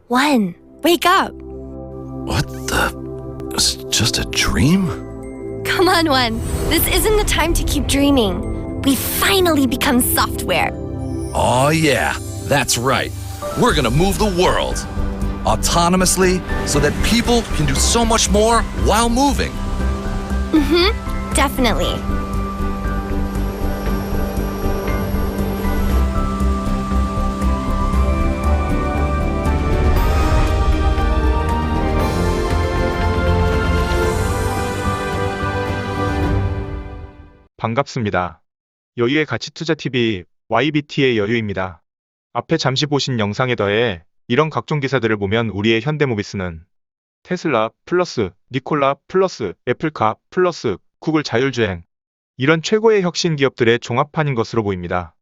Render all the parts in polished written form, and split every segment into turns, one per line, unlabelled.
One, wake up!
What the? It's just a dream?
Come on, One. This isn't the time to keep dreaming. We finally become software.
Oh, yeah, that's right. We're gonna move the world autonomously so that people can do so much more while moving.
Definitely.
반갑습니다. 여유의 가치투자TV YBT의 여유입니다. 앞에 잠시 보신 영상에 더해 이런 각종 기사들을 보면 우리의 현대모비스는 테슬라 플러스 니콜라 플러스 애플카 플러스 구글 자율주행 이런 최고의 혁신 기업들의 종합판인 것으로 보입니다.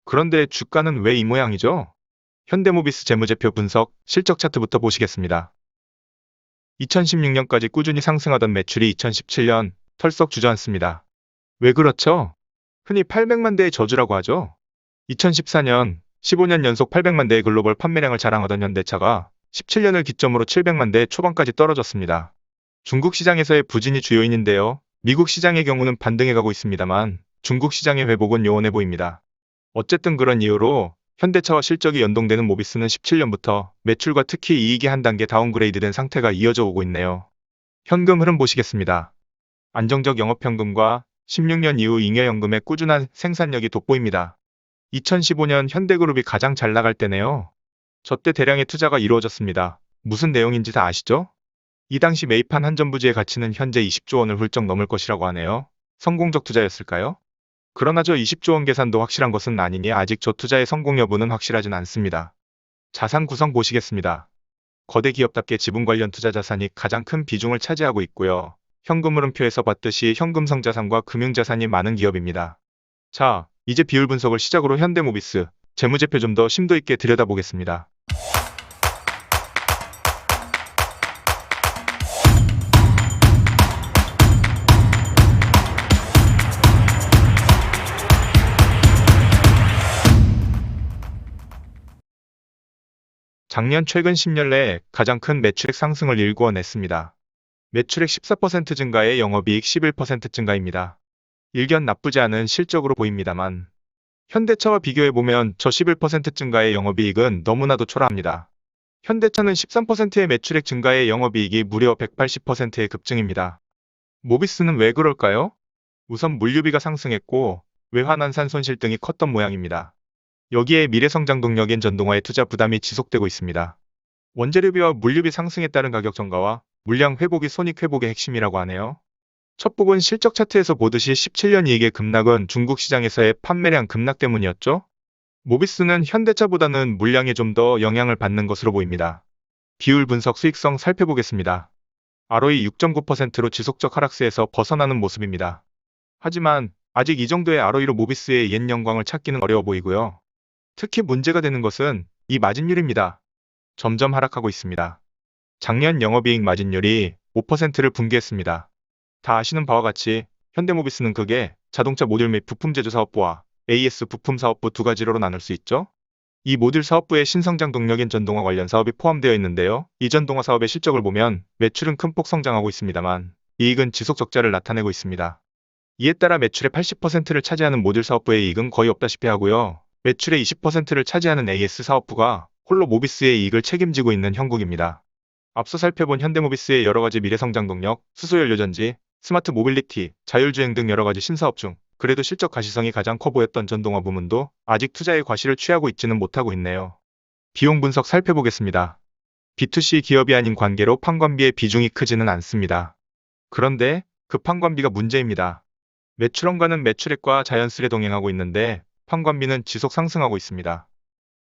그런데 주가는 왜 이 모양이죠? 현대모비스 재무제표 분석 실적 차트부터 보시겠습니다. 2016년까지 꾸준히 상승하던 매출이 2017년 털썩 주저앉습니다. 왜 그렇죠? 흔히 800만 대의 저주라고 하죠. 2014년 15년 연속 800만 대의 글로벌 판매량을 자랑하던 현대차가 17년을 기점으로 700만 대 초반까지 떨어졌습니다. 중국 시장에서의 부진이 주요인인데요. 미국 시장의 경우는 반등해가고 있습니다만 중국 시장의 회복은 요원해 보입니다. 어쨌든 그런 이유로 현대차와 실적이 연동되는 모비스는 17년부터 매출과 특히 이익이 한 단계 다운그레이드된 상태가 이어져 오고 있네요. 현금 흐름 보시겠습니다. 안정적 영업현금과 16년 이후 잉여연금의 꾸준한 생산력이 돋보입니다. 2015년 현대그룹이 가장 잘 나갈 때네요. 저때 대량의 투자가 이루어졌습니다. 무슨 내용인지 다 아시죠? 이 당시 매입한 한전부지의 가치는 현재 20조 원을 훌쩍 넘을 것이라고 하네요. 성공적 투자였을까요? 그러나 저 20조 원 계산도 확실한 것은 아니니 아직 저 투자의 성공 여부는 확실하진 않습니다. 자산 구성 보시겠습니다. 거대 기업답게 지분 관련 투자 자산이 가장 큰 비중을 차지하고 있고요. 현금 흐름표에서 봤듯이 현금성 자산과 금융자산이 많은 기업입니다. 자, 이제 비율 분석을 시작으로 현대모비스 재무제표 좀 더 심도 있게 들여다보겠습니다. 작년 최근 10년 내 가장 큰 매출액 상승을 일구어냈습니다. 매출액 14% 증가에 영업이익 11% 증가입니다. 일견 나쁘지 않은 실적으로 보입니다만 현대차와 비교해보면 저 11% 증가의 영업이익은 너무나도 초라합니다. 현대차는 13%의 매출액 증가에 영업이익이 무려 180%의 급증입니다. 모비스는 왜 그럴까요? 우선 물류비가 상승했고 외환환산 손실 등이 컸던 모양입니다. 여기에 미래성장 동력인 전동화의 투자 부담이 지속되고 있습니다. 원재료비와 물류비 상승에 따른 가격 전가와 물량 회복이 손익 회복의 핵심이라고 하네요. 첫 부분 실적 차트에서 보듯이 17년 이익의 급락은 중국 시장에서의 판매량 급락 때문이었죠. 모비스는 현대차보다는 물량에 좀 더 영향을 받는 것으로 보입니다. 비율 분석 수익성 살펴보겠습니다. ROE 6.9%로 지속적 하락세에서 벗어나는 모습입니다. 하지만 아직 이 정도의 ROE로 모비스의 옛 영광을 찾기는 어려워 보이고요. 특히 문제가 되는 것은 이 마진율입니다. 점점 하락하고 있습니다. 작년 영업이익 마진율이 5%를 붕괴했습니다. 다 아시는 바와 같이 현대모비스는 크게 자동차 모듈 및 부품 제조 사업부와 AS 부품 사업부 두 가지로 나눌 수 있죠. 이 모듈 사업부에 신성장 동력인 전동화 관련 사업이 포함되어 있는데요. 이 전동화 사업의 실적을 보면 매출은 큰 폭 성장하고 있습니다만 이익은 지속 적자를 나타내고 있습니다. 이에 따라 매출의 80%를 차지하는 모듈 사업부의 이익은 거의 없다시피 하고요. 매출의 20%를 차지하는 AS 사업부가 홀로 모비스의 이익을 책임지고 있는 형국입니다. 앞서 살펴본 현대모비스의 여러가지 미래성장 동력, 수소연료전지, 스마트 모빌리티, 자율주행 등 여러가지 신사업 중 그래도 실적 가시성이 가장 커 보였던 전동화 부문도 아직 투자의 과실을 취하고 있지는 못하고 있네요. 비용 분석 살펴보겠습니다. B2C 기업이 아닌 관계로 판관비의 비중이 크지는 않습니다. 그런데 그 판관비가 문제입니다. 매출원가는 매출액과 자연스레 동행하고 있는데 판관비는 지속 상승하고 있습니다.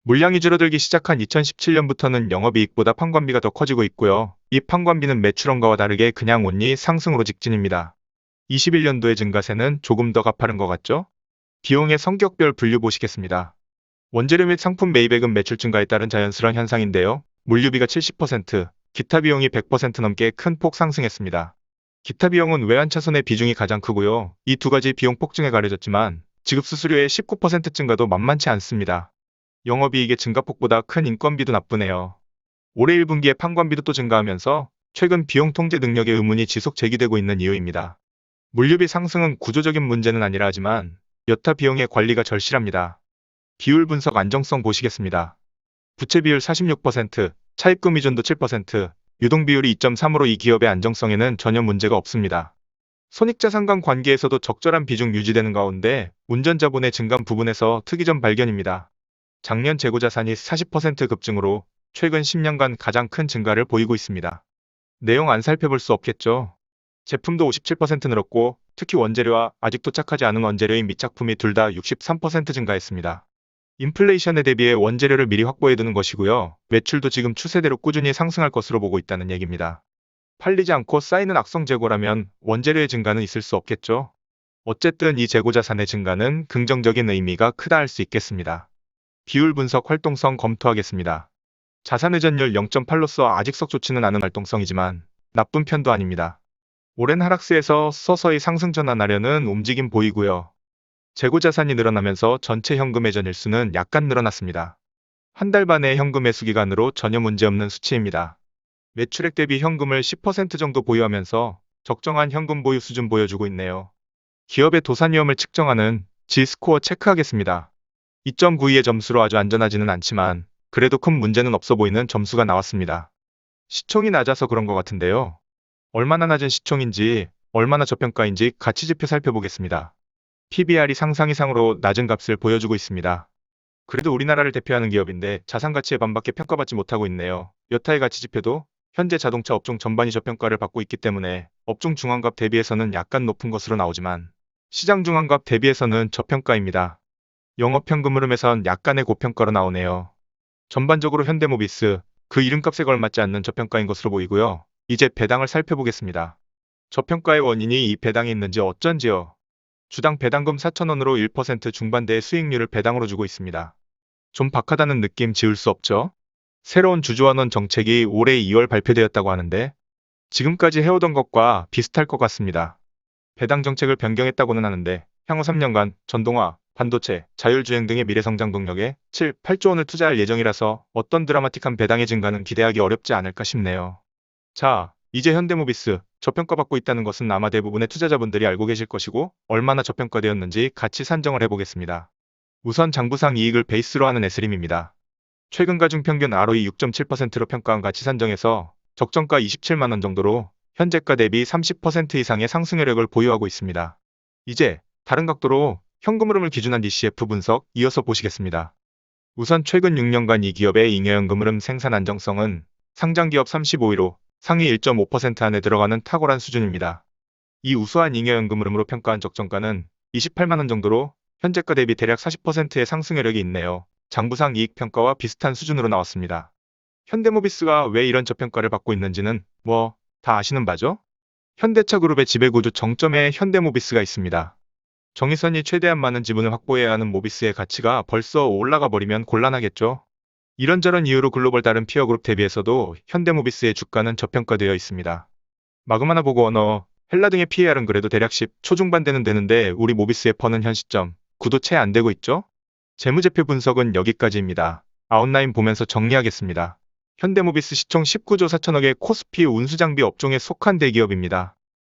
물량이 줄어들기 시작한 2017년부터는 영업이익보다 판관비가 더 커지고 있고요. 이 판관비는 매출원가와 다르게 그냥 온리 상승으로 직진입니다. 21년도의 증가세는 조금 더 가파른 것 같죠? 비용의 성격별 분류 보시겠습니다. 원재료 및 상품 매입액은 매출 증가에 따른 자연스러운 현상인데요. 물류비가 70%, 기타 비용이 100% 넘게 큰 폭 상승했습니다. 기타 비용은 외환차손의 비중이 가장 크고요. 이 두 가지 비용 폭증에 가려졌지만 지급수수료의 19% 증가도 만만치 않습니다. 영업이익의 증가폭보다 큰 인건비도 나쁘네요. 올해 1분기에 판관비도 또 증가하면서 최근 비용 통제 능력의 의문이 지속 제기되고 있는 이유입니다. 물류비 상승은 구조적인 문제는 아니라 하지만 여타 비용의 관리가 절실합니다. 비율 분석 안정성 보시겠습니다. 부채 비율 46%, 차입금 의존도 7%, 유동 비율이 2.3으로 이 기업의 안정성에는 전혀 문제가 없습니다. 손익자산 간 관계에서도 적절한 비중 유지되는 가운데 운전자본의 증감 부분에서 특이점 발견입니다. 작년 재고자산이 40% 급증으로 최근 10년간 가장 큰 증가를 보이고 있습니다. 내용 안 살펴볼 수 없겠죠. 제품도 57% 늘었고 특히 원재료와 아직 도착하지 않은 원재료인 미착품이 둘 다 63% 증가했습니다. 인플레이션에 대비해 원재료를 미리 확보해두는 것이고요. 매출도 지금 추세대로 꾸준히 상승할 것으로 보고 있다는 얘기입니다. 팔리지 않고 쌓이는 악성 재고라면 원재료의 증가는 있을 수 없겠죠. 어쨌든 이 재고자산의 증가는 긍정적인 의미가 크다 할 수 있겠습니다. 비율 분석 활동성 검토하겠습니다. 자산회전율 0.8로서 아직 썩 좋지는 않은 활동성이지만 나쁜 편도 아닙니다. 오랜 하락세에서 서서히 상승 전환하려는 움직임 보이고요. 재고자산이 늘어나면서 전체 현금 회전 일수는 약간 늘어났습니다. 한 달 반의 현금 매수 기간으로 전혀 문제없는 수치입니다. 매출액 대비 현금을 10% 정도 보유하면서 적정한 현금 보유 수준 보여주고 있네요. 기업의 도산 위험을 측정하는 G스코어 체크하겠습니다. 2.92의 점수로 아주 안전하지는 않지만 그래도 큰 문제는 없어 보이는 점수가 나왔습니다. 시총이 낮아서 그런 것 같은데요. 얼마나 낮은 시총인지, 얼마나 저평가인지 가치지표 살펴보겠습니다. PBR이 상상 이상으로 낮은 값을 보여주고 있습니다. 그래도 우리나라를 대표하는 기업인데 자산가치에 반밖에 평가받지 못하고 있네요. 여타의 가치지표도 현재 자동차 업종 전반이 저평가를 받고 있기 때문에 업종 중앙값 대비해서는 약간 높은 것으로 나오지만 시장 중앙값 대비해서는 저평가입니다. 영업현금 흐름에선 약간의 고평가로 나오네요. 전반적으로 현대모비스, 그 이름값에 걸맞지 않는 저평가인 것으로 보이고요. 이제 배당을 살펴보겠습니다. 저평가의 원인이 이 배당에 있는지 어쩐지요. 주당 배당금 4,000원으로 1% 중반대의 수익률을 배당으로 주고 있습니다. 좀 박하다는 느낌 지울 수 없죠? 새로운 주주환원 정책이 올해 2월 발표되었다고 하는데 지금까지 해오던 것과 비슷할 것 같습니다. 배당 정책을 변경했다고는 하는데 향후 3년간 전동화, 반도체, 자율주행 등의 미래성장 동력에 7, 8조 원을 투자할 예정이라서 어떤 드라마틱한 배당의 증가는 기대하기 어렵지 않을까 싶네요. 자, 이제 현대모비스 저평가받고 있다는 것은 아마 대부분의 투자자분들이 알고 계실 것이고 얼마나 저평가되었는지 같이 산정을 해보겠습니다. 우선 장부상 이익을 베이스로 하는 에스림입니다. 최근 가중 평균 ROE 6.7%로 평가한 가치 산정에서 적정가 27만원 정도로 현재가 대비 30% 이상의 상승 여력을 보유하고 있습니다. 이제 다른 각도로 현금 흐름을 기준한 DCF 분석 이어서 보시겠습니다. 우선 최근 6년간 이 기업의 잉여연금 흐름 생산 안정성은 상장기업 35위로 상위 1.5% 안에 들어가는 탁월한 수준입니다. 이 우수한 잉여연금 흐름으로 평가한 적정가는 28만원 정도로 현재가 대비 대략 40%의 상승 여력이 있네요. 장부상 이익 평가와 비슷한 수준으로 나왔습니다. 현대모비스가 왜 이런 저평가를 받고 있는지는 다 아시는 바죠? 현대차 그룹의 지배구조 정점에 현대모비스가 있습니다. 정의선이 최대한 많은 지분을 확보해야 하는 모비스의 가치가 벌써 올라가 버리면 곤란하겠죠. 이런저런 이유로 글로벌 다른 피어그룹 대비해서도 현대모비스의 주가는 저평가되어 있습니다. 마그마나 보고언어, 헬라 등의 PER은 그래도 대략 10 초중반대는 되는데 우리 모비스의 퍼는 현 시점 9도 채 안 되고 있죠? 재무제표 분석은 여기까지입니다. 아웃라인 보면서 정리하겠습니다. 현대모비스 시총 19조 4천억의 코스피 운수장비 업종에 속한 대기업입니다.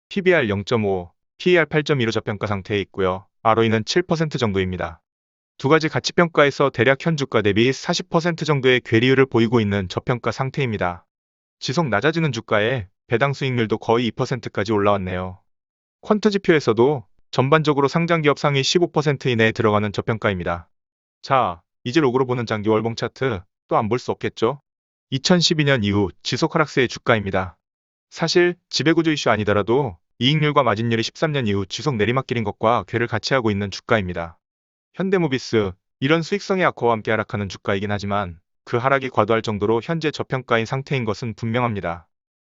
PBR 0.5, PER 8.2로 저평가 상태에 있고요. ROE는 7% 정도입니다. 두 가지 가치평가에서 대략 현 주가 대비 40% 정도의 괴리율을 보이고 있는 저평가 상태입니다. 지속 낮아지는 주가에 배당 수익률도 거의 2%까지 올라왔네요. 퀀트 지표에서도 전반적으로 상장기업 상위 15% 이내에 들어가는 저평가입니다. 자, 이제 로그로 보는 장기 월봉 차트 또 안 볼 수 없겠죠? 2012년 이후 지속 하락세의 주가입니다. 사실 지배구조 이슈 아니더라도 이익률과 마진율이 13년 이후 지속 내리막길인 것과 궤를 같이 하고 있는 주가입니다. 현대모비스, 이런 수익성의 악화와 함께 하락하는 주가이긴 하지만 그 하락이 과도할 정도로 현재 저평가인 상태인 것은 분명합니다.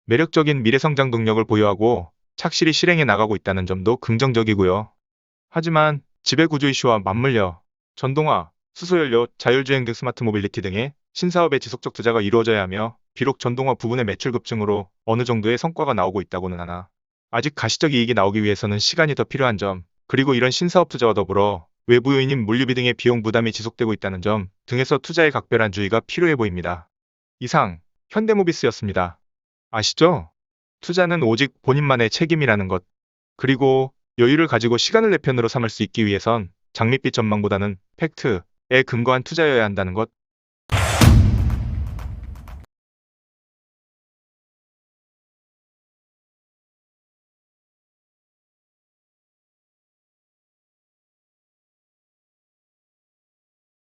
매력적인 미래성장 동력을 보유하고 착실히 실행해 나가고 있다는 점도 긍정적이고요. 하지만 지배구조 이슈와 맞물려 전동화, 수소연료, 자율주행 등 스마트 모빌리티 등의 신사업에 지속적 투자가 이루어져야 하며 비록 전동화 부분의 매출 급증으로 어느 정도의 성과가 나오고 있다고는 하나 아직 가시적 이익이 나오기 위해서는 시간이 더 필요한 점, 그리고 이런 신사업 투자와 더불어 외부 요인인 물류비 등의 비용 부담이 지속되고 있다는 점 등에서 투자에 각별한 주의가 필요해 보입니다. 이상 현대모비스였습니다. 아시죠? 투자는 오직 본인만의 책임이라는 것. 그리고 여유를 가지고 시간을 내 편으로 삼을 수 있기 위해선 장밋빛 전망보다는 팩트에 근거한 투자여야 한다는 것.